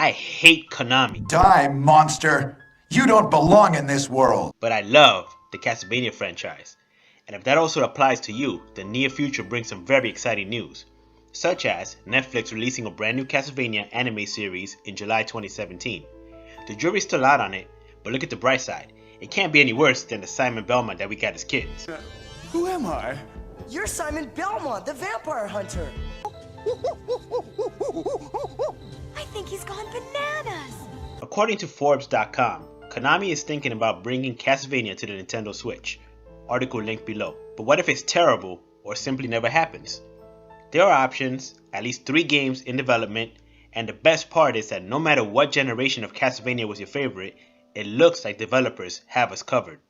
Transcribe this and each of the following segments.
I hate Konami, Die, monster! You don't belong in this world! but I love the Castlevania franchise. And if that also applies to you, the near future brings some very exciting news, such as Netflix releasing a brand new Castlevania anime series in July 2017. The jury's still out on it, but look at the bright side. It can't be any worse than the Simon Belmont that we got as kids. Who am I? You're Simon Belmont, the vampire hunter. I think he's gone bananas. According to Forbes.com, Konami is thinking about bringing Castlevania to the Nintendo Switch. Article linked below. But what if it's terrible or simply never happens? There are options, at least 3 games in development, and the best part is that no matter what generation of Castlevania was your favorite, it looks like developers have us covered.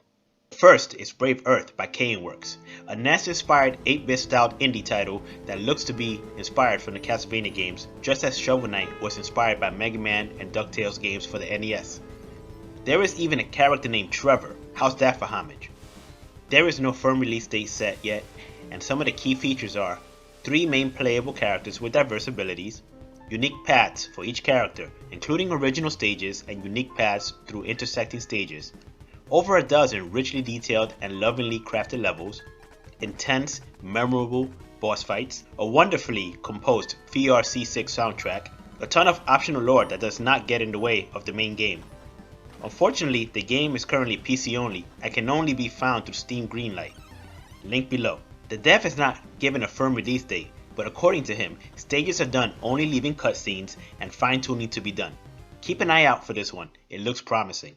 First is Brave Earth by Works, a NES-inspired 8-bit styled indie title that looks to be inspired from the Castlevania games, just as Shovel Knight was inspired by Mega Man and DuckTales games for the NES. There is even a character named Trevor. How's that for homage? There is no firm release date set yet, and some of the key features are 3 main playable characters with diverse abilities, unique paths for each character, including original stages and unique paths through intersecting stages, over a dozen richly detailed and lovingly crafted levels, intense, memorable boss fights, a wonderfully composed VRC6 soundtrack, a ton of optional lore that does not get in the way of the main game. Unfortunately, the game is currently PC only and can only be found through Steam Greenlight. Link below. The dev has not given a firm release date, but according to him, stages are done only leaving cutscenes and fine-tuning to be done. Keep an eye out for this one, it looks promising.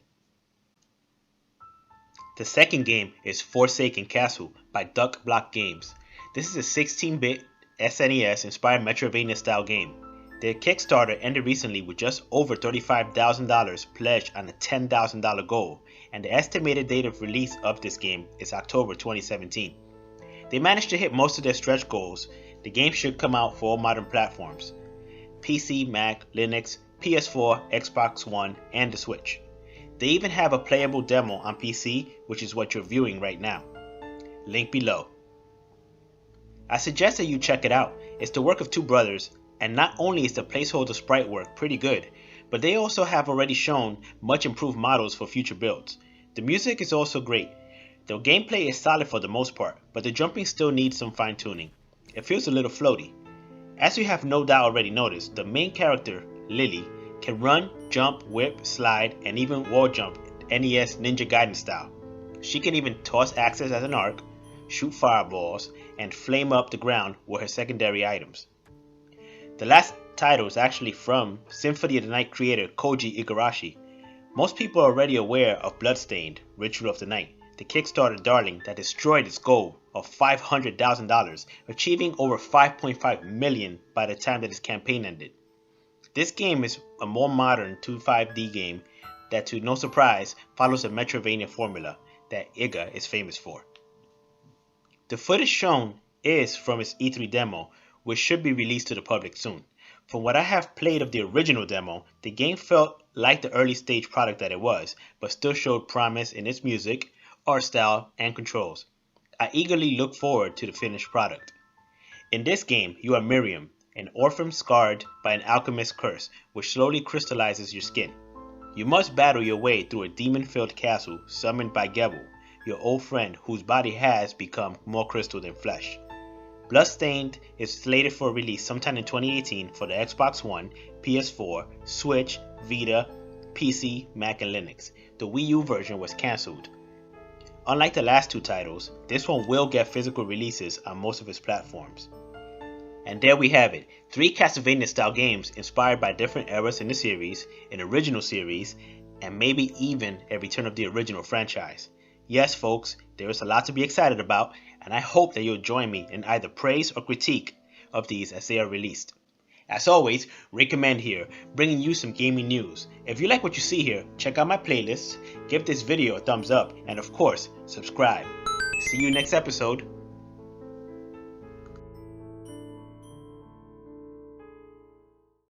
The second game is Forsaken Castle by Duck Block Games. This is a 16-bit SNES inspired Metroidvania style game. Their Kickstarter ended recently with just over $35,000 pledged on a $10,000 goal, and the estimated date of release of this game is October 2017. They managed to hit most of their stretch goals. The game should come out for all modern platforms: PC, Mac, Linux, PS4, Xbox One, and the Switch. They even have a playable demo on PC, which is what you're viewing right now. Link below. I suggest that you check it out. It's the work of 2 brothers, and not only is the placeholder sprite work pretty good, but they also have already shown much improved models for future builds. The music is also great. The gameplay is solid for the most part, but the jumping still needs some fine tuning. It feels a little floaty. As you have no doubt already noticed, the main character, Lily, can run, jump, whip, slide, and even wall jump NES Ninja Gaiden style. She can even toss axes as an arc, shoot fireballs, and flame up the ground with her secondary items. The last title is actually from Symphony of the Night creator Koji Igarashi. Most people are already aware of Bloodstained, Ritual of the Night, the Kickstarter darling that destroyed its goal of $500,000, achieving over $5.5 million by the time that its campaign ended. This game is a more modern 2.5D game that, to no surprise, follows a Metroidvania formula that Iga is famous for. The footage shown is from its E3 demo, which should be released to the public soon. From what I have played of the original demo, the game felt like the early stage product that it was, but still showed promise in its music, art style, and controls. I eagerly look forward to the finished product. In this game, you are Miriam, an orphan scarred by an alchemist's curse, which slowly crystallizes your skin. You must battle your way through a demon-filled castle summoned by Gebel, your old friend whose body has become more crystal than flesh. Bloodstained is slated for release sometime in 2018 for the Xbox One, PS4, Switch, Vita, PC, Mac, and Linux. The Wii U version was cancelled. Unlike the last 2 titles, this one will get physical releases on most of its platforms. And there we have it, 3 Castlevania style games inspired by different eras in the series, an original series, and maybe even a return of the original franchise. Yes folks, there is a lot to be excited about, and I hope that you'll join me in either praise or critique of these as they are released. As always, recommend here, bringing you some gaming news. If you like what you see here, check out my playlist, give this video a thumbs up, and of course, subscribe. See you next episode.